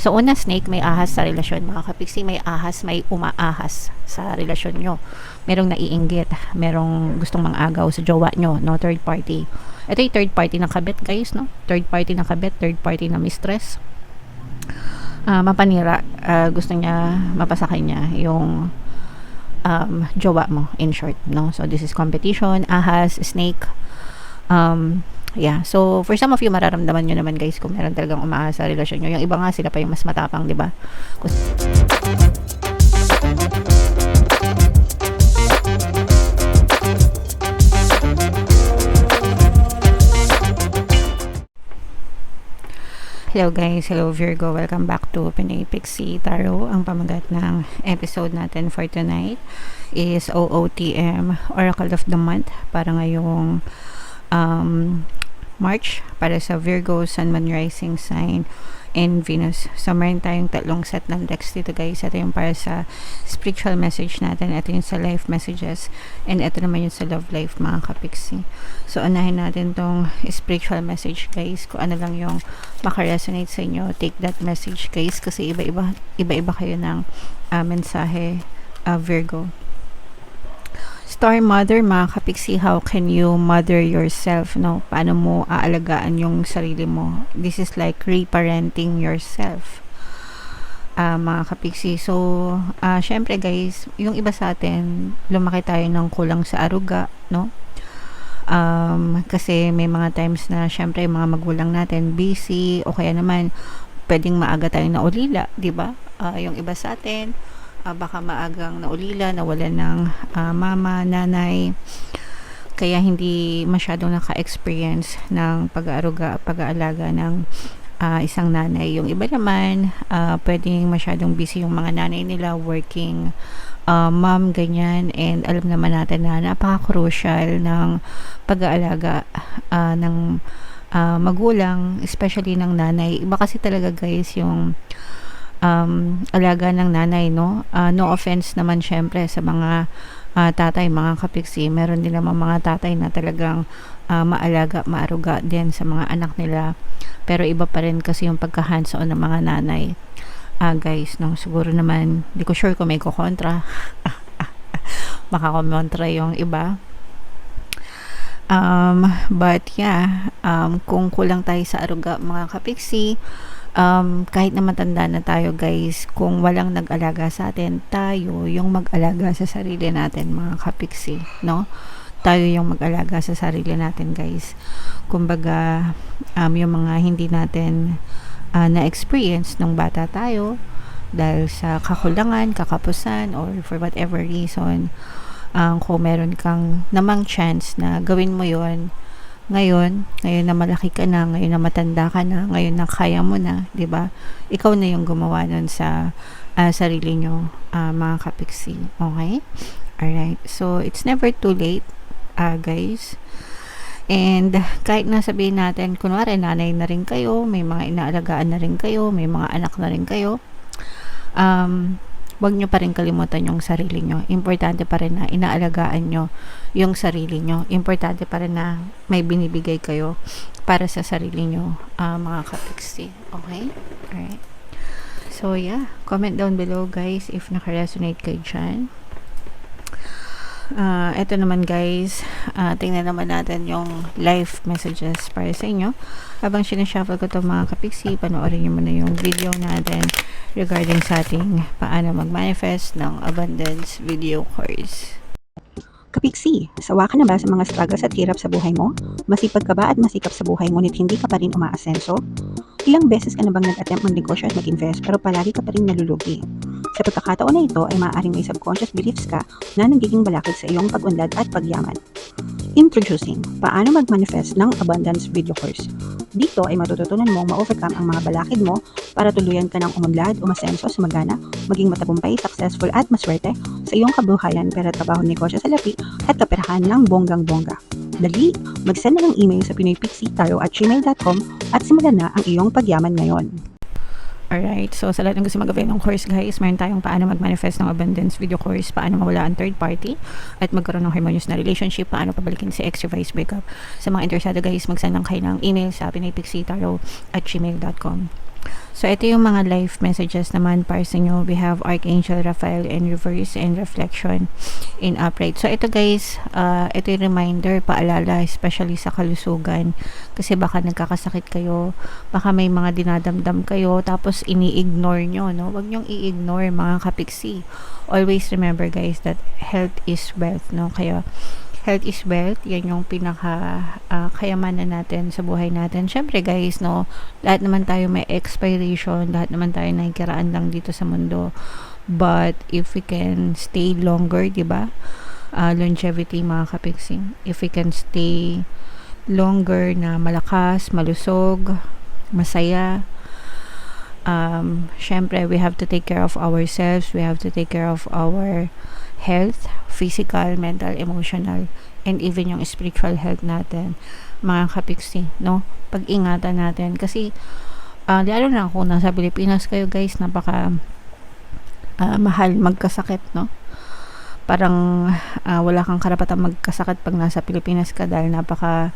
So, una, snake, may ahas sa relasyon. Mga kapiksi, may ahas, may umaahas sa relasyon nyo. Merong naiinggit, merong gustong mang-agaw sa jowa nyo, no? Third party. Ito yung third party ng kabit, guys, no? Third party ng kabit, third party ng mistress. Mapanira, gusto niya, mapasakay niya yung jowa mo, in short, no? So, this is competition, ahas, snake. Yeah, so for some of you, mararamdaman nyo naman, guys, kung meron talagang umaahas sa relasyon nyo. Yung iba nga, sila pa yung mas matapang, di ba? Hello guys, hello Virgo, welcome back to Pinay Pixie Tarot. Ang pamagat ng episode natin for tonight is OOTM, Oracle of the Month, para ngayong March, para sa Virgo, Sun, Moon, Rising Sign, and Venus. So meron tayong tatlong set ng decks dito, guys. Ito yung para sa spiritual message natin, ito yung sa life messages, and ito naman yung sa love life, mga kapiksi. So unahin natin tong spiritual message, guys. Kung ano lang yung makaresonate sa inyo, take that message, guys, kasi iba-iba kayo ng mensahe, Virgo. Star Mother, mga kapiksi, how can you mother yourself, no? Paano mo aalagaan yung sarili mo? This is like reparenting yourself, mga kapiksi. So, syempre, guys, yung iba sa atin, lumaki tayo ng kulang sa aruga, no? Kasi may mga times na syempre yung mga magulang natin busy, o kaya naman pwedeng maaga tayong naulila, di ba? Yung iba sa atin, baka maagang naulila, nawalan ng mama, nanay, kaya hindi masyadong naka-experience ng pag-aaruga, pag-aalaga ng isang nanay. Yung iba naman, pwedeng masyadong busy yung mga nanay nila, working mom, ganyan, and alam naman natin na napaka-crucial ng pag-aalaga ng magulang, especially ng nanay. Iba kasi talaga, guys, yung alaga ng nanay, no? No offense naman syempre sa mga tatay, mga kapiksi. Meron din naman mga tatay na talagang maalaga, maaruga din sa mga anak nila. Pero iba pa rin kasi yung pagka-hands-on ng mga nanay. Guys, no? Siguro naman, di ko sure kung may kukontra. Baka kumontra yung iba. But yeah, kung kulang tayo sa aruga, mga kapiksi, kahit na matanda na tayo, guys, kung walang nag-alaga sa atin, tayo yung mag-alaga sa sarili natin, mga kapiksi, no? Tayo yung mag-alaga sa sarili natin, guys. Kumbaga, yung mga hindi natin na-experience nung bata tayo, dahil sa kakulangan, kakapusan, or for whatever reason, kung meron kang namang chance na gawin mo yon ngayon na malaki ka na, ngayon na matanda ka na, ngayon na kaya mo na, 'di ba? Ikaw na yung gumawa nun sa sarili nyo, mga kapiksi. Okay? Alright. So, it's never too late, guys. And kahit na sabihin natin, kunwari nanay na rin kayo, may mga inaalagaan na rin kayo, may mga anak na rin kayo, wag nyo pa rin kalimutan yung sarili nyo. Importante pa rin na inaalagaan nyo yung sarili nyo. Importante pa rin na may binibigay kayo para sa sarili nyo, mga kapiksi. Okay? Alright. So, yeah. Comment down below, guys, if naka-resonate kayo dyan. Ito naman, guys, tingnan naman natin yung live messages para sa inyo. Habang sinashuffle ko ito, mga kapiksi, panoorin nyo muna yung video natin regarding sa ating paano mag-manifest ng abundance video course. Kapiksi, sawa ka na ba sa mga struggles at hirap sa buhay mo? Masipag ka ba at masikap sa buhay ngunit hindi ka pa rin umaasenso? Ilang beses ka na bang nag-attempt magnegosyo at mag-invest pero palagi ka pa rin nalulugi? Sa pagkakataon na ito ay maaaring may subconscious beliefs ka na nagiging balakid sa iyong pag-unlad at pagyaman. Introducing, paano mag-manifest ng abundance video course. Dito ay matututunan mong ma-overcome ang mga balakid mo para tuluyan ka ng umunlad, umasenso, sumagana, maging matagumpay, successful at maswerte sa iyong kabuhayan, pera, trabaho, negosyo sa lapi at kaperahan ng bonggang-bongga. Dali, mag-send na ng email sa pinoypixie@gmail.com at simulan na ang iyong pagyaman ngayon. Alright, so sa lahat ng gusto mag-avail ng course, guys, mayroon tayong paano mag-manifest ng abundance video course, paano mawala ang third party at magkaroon ng harmonious na relationship, paano pabalikin si ex vice breakup. Sa mga interesado, guys, mag-send lang kayo ng email sa pinoypixie@gmail.com. So, ito yung mga life messages naman para sa inyo. We have Archangel Raphael in reverse and reflection in upright. So, ito guys, ito yung reminder, paalala, especially sa kalusugan. Kasi baka nagkakasakit kayo, baka may mga dinadamdam kayo, tapos ini-ignore nyo, no? Huwag nyong i-ignore mga kapiksi. Always remember guys that health is wealth, no? Kaya, health is wealth, yan yung pinaka kayamanan natin sa buhay natin. Syempre guys, no, lahat naman tayo may expiration, lahat naman tayo nakikiraan lang dito sa mundo. But if we can stay longer, di ba? Longevity mga kapiksing. If we can stay longer na malakas, malusog, masaya, syempre we have to take care of ourselves, we have to take care of our health, physical, mental, emotional, and even yung spiritual health natin, mga kapiksi, no? Pag-ingatan natin kasi lalo na kung nasa Pilipinas kayo guys, napaka mahal magkasakit, no? Parang wala kang karapatang magkasakit pag nasa Pilipinas ka dahil napaka,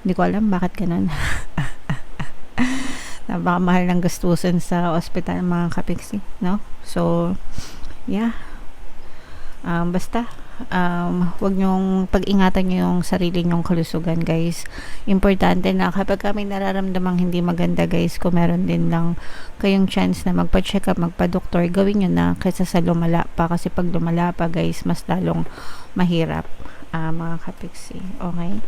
hindi ko alam bakit ganun. Napakamahal ng gastusin sa ospital mga kapiksi, no? So, yeah. Basta wag nyong pag-ingatan nyo yung sarili nyong kalusugan guys. Importante na kapag kami nararamdamang hindi maganda guys, kung meron din lang kayong chance na magpa-check up, magpa-doktor, gawin nyo na kaysa sa lumala pa, kasi pag lumala pa guys, mas lalong mahirap mga kapiksi, okay?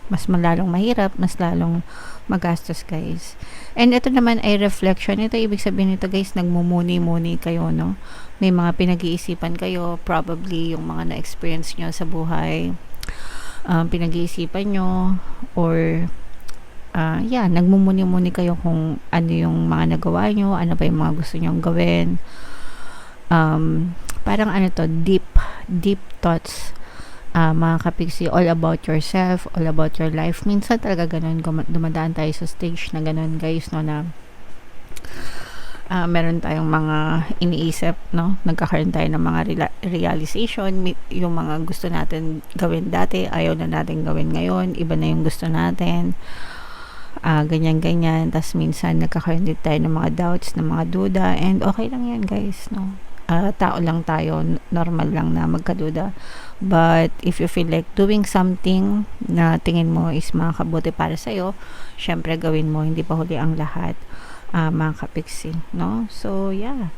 Mas malalong mahirap, mas lalong magastos guys. And ito naman ay reflection. Ito ibig sabihin nito guys, nagmumuni-muni kayo, no? May mga pinag-iisipan kayo, probably yung mga na-experience nyo sa buhay, pinag-iisipan nyo, or nagmumuni-muni kayo kung ano yung mga nagawa nyo, ano ba yung mga gusto nyong gawin. Parang ano to, deep thoughts, mga kapiksi, all about yourself, all about your life. Minsan talaga ganun, dumadaan tayo sa stage na ganun guys, no, na meron tayong mga iniisip, no, nagkakaroon tayo ng mga realization, yung mga gusto natin gawin dati, ayaw na natin gawin ngayon, iba na yung gusto natin, ganyan, tas minsan nagkakaroon din tayo ng mga doubts, ng mga duda, and okay lang yan guys, no. Tao lang tayo, normal lang na magkaduda. But if you feel like doing something na tingin mo is makakabuti para sa'yo, syempre gawin mo, hindi pa huli ang lahat, mga kapiksi, no? So yeah,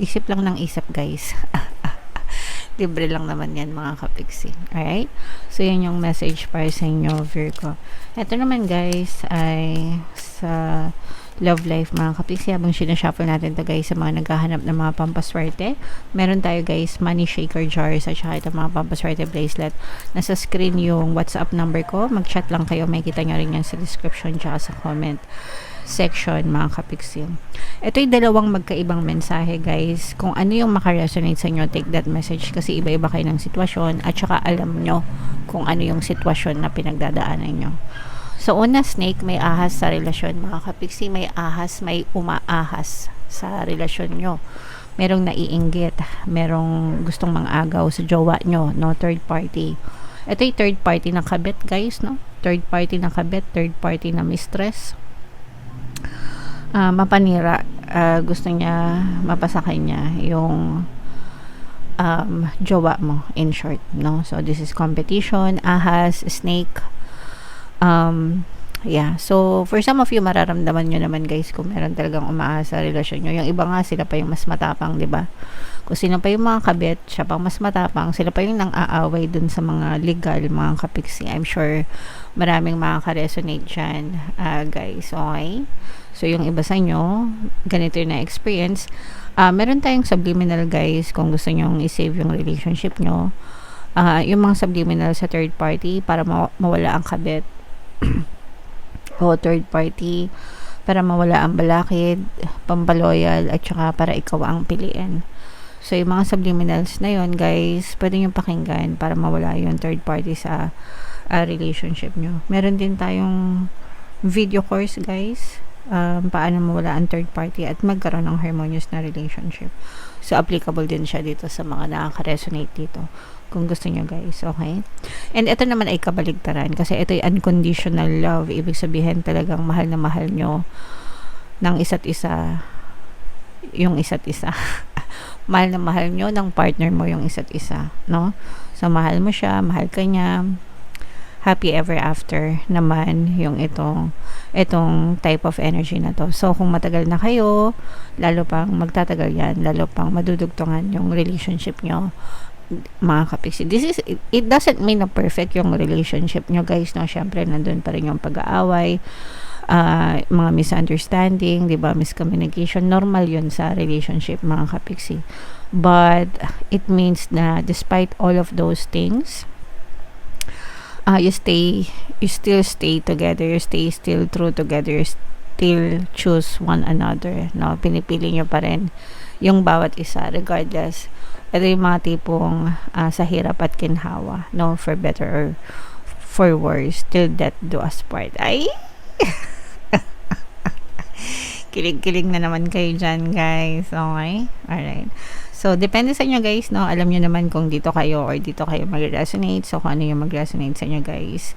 isip lang ng isip guys. Libre lang naman yan mga kapiksi. Alright? So yan yung message para sa inyo, Virgo. Ito naman guys ay sa love life mga kapiksi. Habang sinashuffle natin to guys sa mga naghahanap ng mga pampaswerte, meron tayo guys money shaker jars at saka itong mga pampaswerte bracelet. Nasa screen yung WhatsApp number ko. Mag-chat lang kayo. May kita nyo rin yan sa description tsaka sa comment section mga kapiksi. Ito'y dalawang magkaibang mensahe guys. Kung ano yung makaresonate sa inyo, take that message kasi iba-iba kayo ng sitwasyon at saka alam nyo kung ano yung sitwasyon na pinagdadaanan nyo. So una, snake, may ahas sa relasyon mga kapiksi. May ahas, may umaahas sa relasyon nyo. Merong naiinggit, merong gustong mang-agaw sa jowa nyo, no? Third party. Ito'y third party na kabit guys, no? Third party na kabit, third party na mistress, mapanira, gusto niya mapasakay niya yung jowa mo, in short, no? So this is competition, ahas, snake. Yeah, so for some of you, mararamdaman nyo naman guys kung meron talagang umaasa sa relasyon nyo. Yung iba nga, sila pa yung mas matapang, di ba? Kung sino pa yung mga kabit, siya pang mas matapang, sila pa yung nang-aaway dun sa mga legal, mga kapiksi. I'm sure maraming makaka-resonate dyan, guys, okay? So yung iba sa inyo, ganito yung na-experience. Meron tayong subliminal guys, kung gusto nyong i-save yung relationship nyo. Yung mga subliminal sa third party para mawala ang kabit o third party para mawala ang balakid, pampaloyal, at saka para ikaw ang piliin. So yung mga subliminals na yon guys, pwede nyo pakinggan para mawala yung third party sa relationship nyo. Meron din tayong video course guys, paano mawala ang third party at magkaroon ng harmonious na relationship. So applicable din siya dito sa mga nakaka-resonate dito. kung gusto nyo guys, okay? And ito naman ay kabaligtaran kasi ito ay unconditional love. Ibig sabihin talagang mahal na mahal nyo ng isa't isa yung isa't isa. Mahal na mahal nyo ng partner mo yung isa't isa, no? So mahal mo siya, mahal ka niya, happy ever after naman yung itong type of energy na to. So kung matagal na kayo, lalo pang magtatagal yan, lalo pang madudugtungan yung relationship nyo, mga kapiksi. It doesn't mean na perfect yung relationship nyo guys, no? Syempre nandun pa rin yung pag-aaway, mga misunderstanding, di ba, miscommunication, normal yun sa relationship mga kapiksi. But it means na despite all of those things, you still stay together, you stay still true together, you still choose one another, no? Pinipili nyo pa rin yung bawat isa regardless. Ito yung mga tipong sa hirap at kinhawa, no? For better or for worse, till death do us part. Ay! Kilig-kilig na naman kayo dyan, guys. Okay? Alright. So, depende sa inyo, guys, no? Alam nyo naman kung dito kayo or dito kayo mag-resonate. So, kung ano yung mag-resonate sa inyo, guys,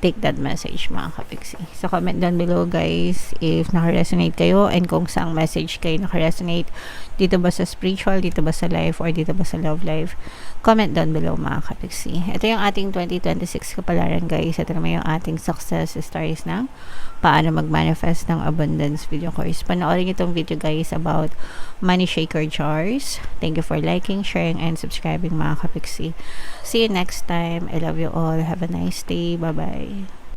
take that message, mga kapiksi. So, comment down below, guys, if naka-resonate kayo and kung saang message kayo naka-resonate. Dito ba sa spiritual, dito ba sa life, or dito ba sa love life? Comment down below, mga kapiksi. Ito yung ating 2026 kapalaran, guys. Ito naman yung ating success stories ng paano mag-manifest ng abundance video course. Panoorin itong video, guys, about money shaker jars. Thank you for liking, sharing, and subscribing, mga kapiksi. See you next time. I love you all. Have a nice day. Bye-bye.